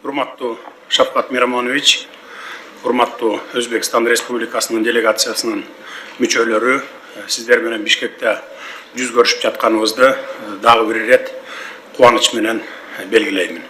Урматтуу Шавкат Мирамонович, урматтуу Өзбекстан Республикасынын делегациясынын мүчөлөрү, сиздер менен Бишкекте жүз көрүшүп жатканыбызды дагы бир ирет кубаныч менен белгилеймин.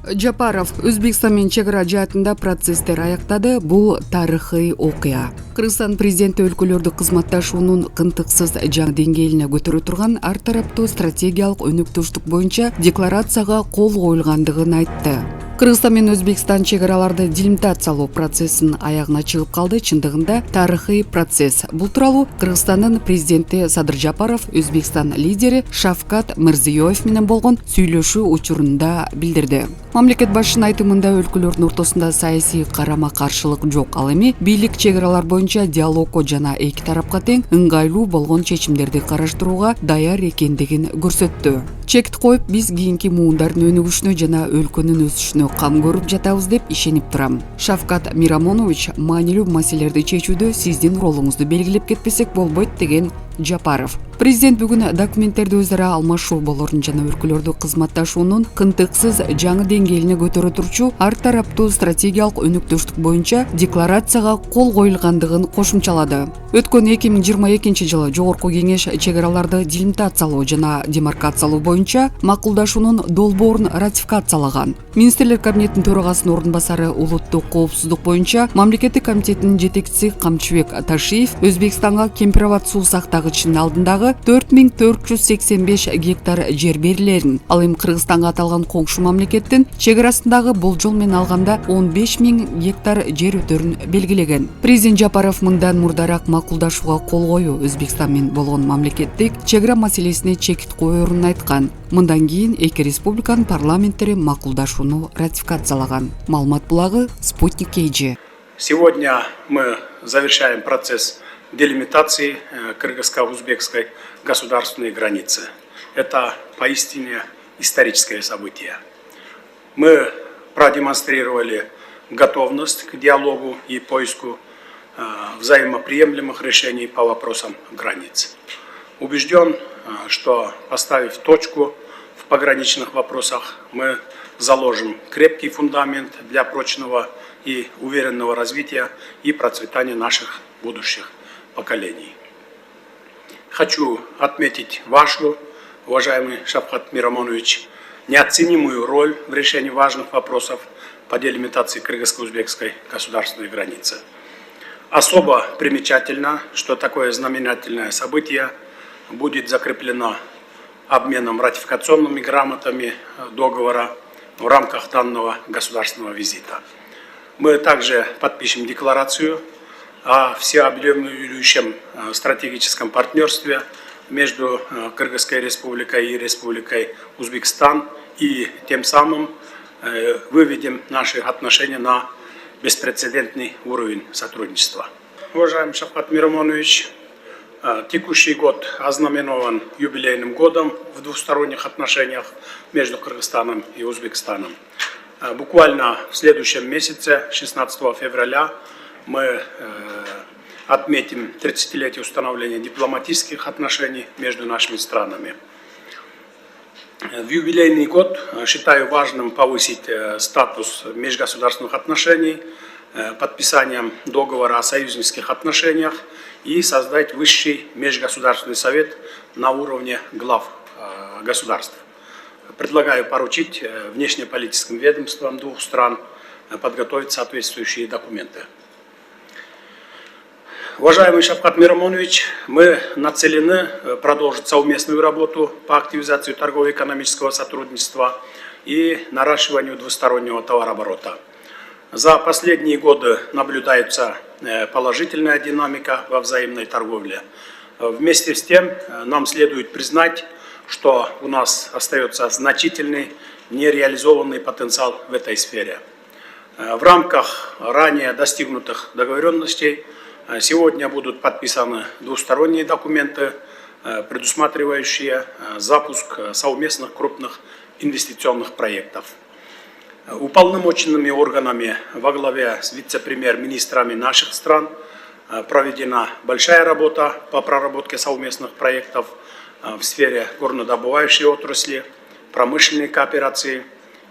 Жапаров Өзбекстан менен чек ара жаатында процесстер аяктады. Бул тарыхый окуя. Кыргызстан президенти өлкөлөрдү кызматташуунун кынтыксыз жаңы деңгээлине көтөрө турган ар тараптуу стратегиялык өнөктөштүк боюнча декларацияга кол коюлгандыгын айтты. Кыргызстан менен Өзбекстан чек араларды делимитациялоо процессин аягына чыгып калды. Чындыгында тарыхый процесс. Бул тууралуу Кыргызстандын президенти Садыр Жапаров Өзбекстан лидери Шавкат Мирзиёев менен болгон сүйлөшүү учурунда билдирди. Мамлекет башчынын айтымында өлкөлөрдүн ортосунда саясий карама-каршылык жок. Ал эми бийлик чек аралар боюнча диалогго жана эки тарапка тең ыңгайлуу болгон чечимдерди караштырууга даяр экендигин көрсөттү. Чекти коюп, биз кийинки муундардын өнүгүшүнө жана өлкөнүн өсүшүнө кам көрүп жатабыз деп ишенип турам. Шавкат Мирамонович маанилүү маселелерди чечүүдө сиздин ролуңузду белгилеп кетпесек болбойт деген Жапаров. Президент бүгүн документтерди өз ара алмашуу болорун жана өлкөлөрдү кызматташуунун кынтыксыз жаңы деңгээлине көтөрө турчу ар тараптуу стратегиялык өнөктөштүк боюнча декларацияга кол коюлгандыгын кошумчалады. Өткөн 2022 жылы Жогорку Кеңеш чек араларды делимитациялоо жана демаркациялоо боюнча макулдашуунун долбоорун ратификациялаган. Министрлер кабинетинин төрагасынын ордун басары улуттук коопсуздук боюнча мамлекеттик комитеттин жетекчиси Камчыбек Ташиев Өзбекстанга Кемпироват суу сактагычынын алдындагы 4485 гектар жер берилерин, ал эми Кыргызстанга аталган коңшу мамлекеттин чек арасындагы болжол менен алганда 15000 гектар жер өтөрүн белгилеген. Президент Жапаров мындан мурдараак макулдашууга кол коюу Өзбекстан менен болгон мамлекеттик чек ара маселесине чекит коерун айткан. Мындан кийин эки республиканын парламенттери макулдашууну ратификациялаган. Маалымат булагы Спутник KG. Сегодня мы завершаем процесс делимитации кыргызско-узбекской государственной границы. Это поистине историческое событие. Мы продемонстрировали готовность к диалогу и поиску взаимоприемлемых решений по вопросам границ. Убежден, что, поставив точку в пограничных вопросах, мы заложим крепкий фундамент для прочного и уверенного развития и процветания наших будущих поколений. Хочу отметить вашу, уважаемый Шавкат Мирамонович, неоценимую роль в решении важных вопросов по делимитации кыргызско-узбекской государственной границы. Особо примечательно, что такое знаменательное событие будет закреплено обменом ратификационными грамотами договора в рамках данного государственного визита. Мы также подпишем декларацию о всеобъемлющем стратегическом партнерстве между Кыргызской республикой и Республикой Узбекистан и тем самым выведем наши отношения на беспрецедентный уровень сотрудничества. Уважаемый Шавкат Мирамонович, текущий год ознаменован юбилейным годом в двусторонних отношениях между Кыргызстаном и Узбекистаном. Буквально в следующем месяце, 16 февраля, мы отметим 30-летие установления дипломатических отношений между нашими странами. В юбилейный год считаю важным повысить статус межгосударственных отношений подписанием договора о союзнических отношениях и создать высший межгосударственный совет на уровне глав государств. Предлагаю поручить внешнеполитическим ведомствам двух стран подготовить соответствующие документы. Уважаемый Шавкат Мирамонович, мы нацелены продолжить совместную работу по активизации торгово-экономического сотрудничества и наращиванию двустороннего товарооборота. За последние годы наблюдается положительная динамика во взаимной торговле. Вместе с тем нам следует признать, что у нас остается значительный нереализованный потенциал в этой сфере. В рамках ранее достигнутых договоренностей сегодня будут подписаны двусторонние документы, предусматривающие запуск совместных крупных инвестиционных проектов. Уполномоченными органами во главе с вице-премьер-министрами наших стран проведена большая работа по проработке совместных проектов в сфере горнодобывающей отрасли, промышленной кооперации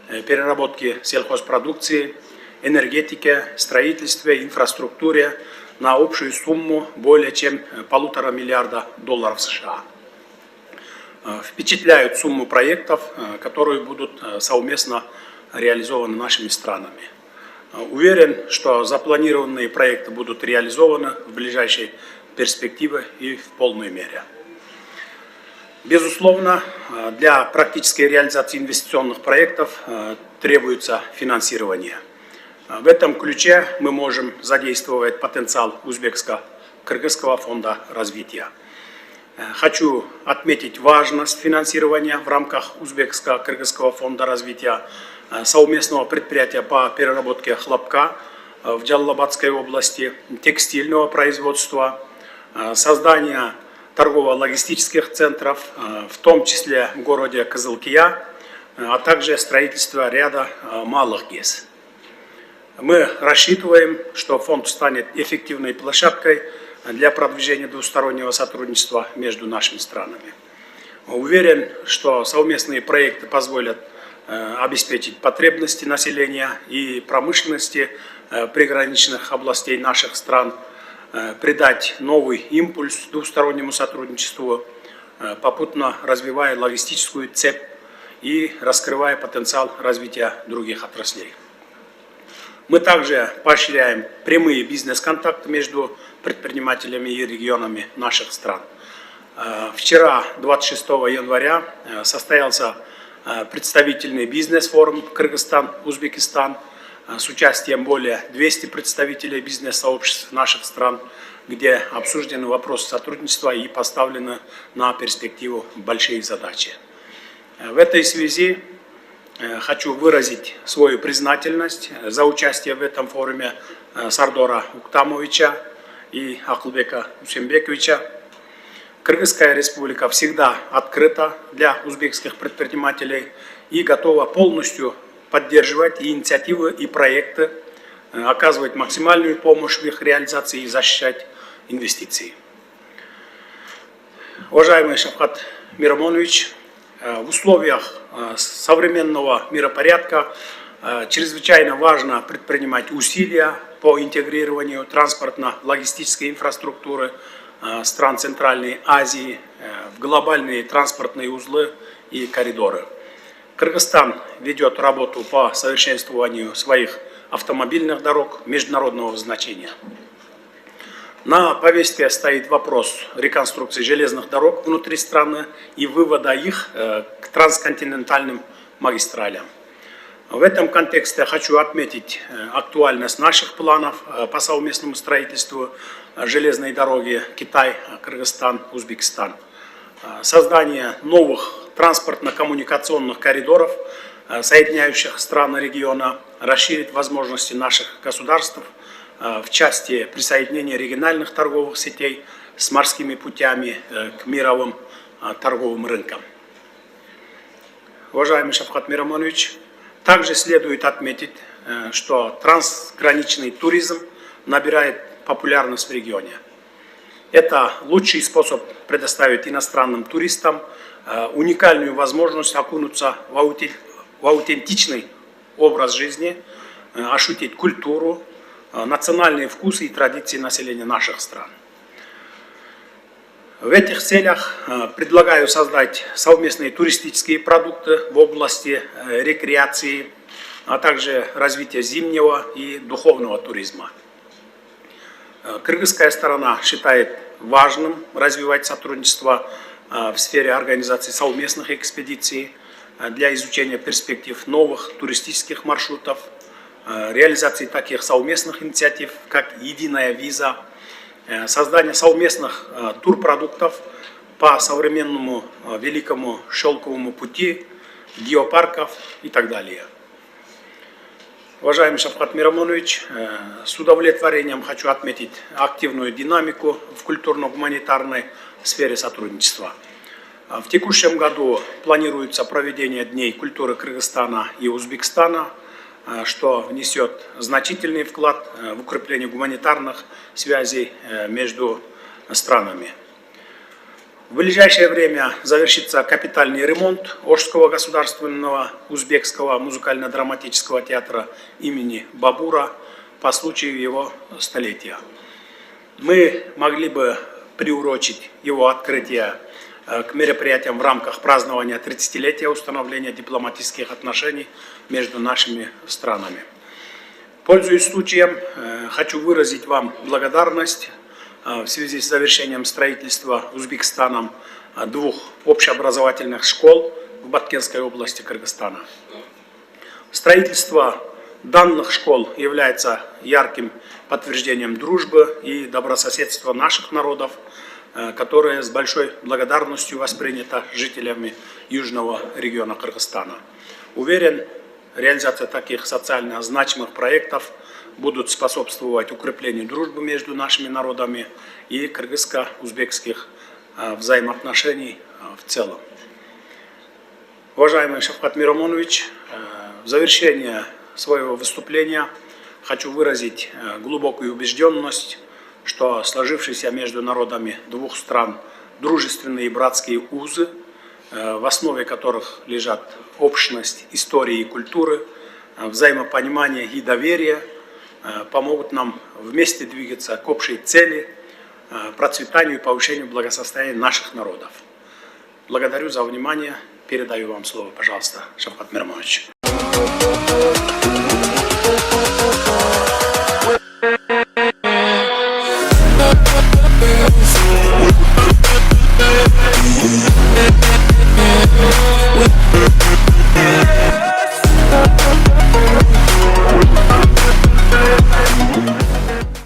переработке сельхозпродукции, энергетике, строительстве, инфраструктуре на общую сумму более чем $1,5 миллиарда США. Впечатляют сумму проектов, которые будут совместно реализованы нашими странами. Уверен, что запланированные проекты будут реализованы в ближайшей перспективе и в полной мере. Безусловно, для практической реализации инвестиционных проектов требуется финансирование. В этом ключе мы можем задействовать потенциал Узбекско-Кыргызского фонда развития. Хочу отметить важность финансирования в рамках Узбекско-Кыргызского фонда развития совместного предприятия по переработке хлопка в Джалалабадской области, текстильного производства, создания торгово-логистических центров, в том числе в городе Кызылкия, а также строительство ряда малых ГЭС. Мы рассчитываем, что фонд станет эффективной площадкой для продвижения двустороннего сотрудничества между нашими странами. Уверен, что совместные проекты позволят обеспечить потребности населения и промышленности приграничных областей наших стран, придать новый импульс двустороннему сотрудничеству, попутно развивая логистическую цепь и раскрывая потенциал развития других отраслей. Мы также поощряем прямые бизнес-контакты между предпринимателями и регионами наших стран. Вчера, 26 января, состоялся представительный бизнес-форум Кыргызстан-Узбекистан с участием более 200 представителей бизнес-сообществ наших стран, где обсуждены вопросы сотрудничества и поставлены на перспективу большие задачи. В этой связи хочу выразить свою признательность за участие в этом форуме Сардора Уктамовича и Акылбека Усенбековича. Кыргызская республика всегда открыта для узбекских предпринимателей и готова полностью поддерживать и инициативы, и проекты, оказывать максимальную помощь в их реализации и защищать инвестиции. Уважаемый Шавкат Мирамонович, в условиях современного миропорядка чрезвычайно важно предпринимать усилия по интегрированию транспортно-логистической инфраструктуры стран Центральной Азии в глобальные транспортные узлы и коридоры. Кыргызстан ведет работу по совершенствованию своих автомобильных дорог международного значения. На повестке стоит вопрос реконструкции железных дорог внутри страны и вывода их к трансконтинентальным магистралям. В этом контексте хочу отметить актуальность наших планов по совместному строительству железной дороги Китай-Кыргызстан-Узбекистан. Создание новых транспортно-коммуникационных коридоров, соединяющих страны региона, расширит возможности наших государств в части присоединения региональных торговых сетей с морскими путями к мировым торговым рынкам. Уважаемый Шавкат Мирамонович, также следует отметить, что трансграничный туризм набирает популярность в регионе. Это лучший способ предоставить иностранным туристам уникальную возможность окунуться в аутентичный образ жизни, ощутить культуру, национальные вкусы и традиции населения наших стран. В этих целях предлагаю создать совместные туристические продукты в области рекреации, а также развития зимнего и духовного туризма. Кыргызская сторона считает важным развивать сотрудничество в сфере организации совместных экспедиций для изучения перспектив новых туристических маршрутов, реализации таких совместных инициатив, как единая виза, создание совместных турпродуктов по современному великому шелковому пути, геопарков и так далее. Уважаемый Шавкат Мирамонович, с удовлетворением хочу отметить активную динамику в культурно-гуманитарной сфере сотрудничества. В текущем году планируется проведение Дней культуры Кыргызстана и Узбекистана, что внесет значительный вклад в укрепление гуманитарных связей между странами. В ближайшее время завершится капитальный ремонт Ошского государственного узбекского музыкально-драматического театра имени Бабура по случаю его столетия. Мы могли бы приурочить его открытие к мероприятиям в рамках празднования 30-летия установления дипломатических отношений между нашими странами. Пользуясь случаем, хочу выразить вам благодарность в связи с завершением строительства Узбекистаном 2 общеобразовательных школ в Баткенской области Кыргызстана. Строительство данных школ является ярким подтверждением дружбы и добрососедства наших народов, которое с большой благодарностью воспринято жителями южного региона Кыргызстана. Уверен, реализация таких социально значимых проектов будут способствовать укреплению дружбы между нашими народами и кыргызско-узбекских взаимоотношений в целом. Уважаемый Шавкат Миромонович, в завершение своего выступления хочу выразить глубокую убежденность, что сложившиеся между народами 2 стран дружественные и братские узы, в основе которых лежат общность истории и культуры, взаимопонимание и доверие, помогут нам вместе двигаться к общей цели, процветанию и повышению благосостояния наших народов. Благодарю за внимание. Передаю вам слово, пожалуйста, Шавкат Миромонович. Yeah.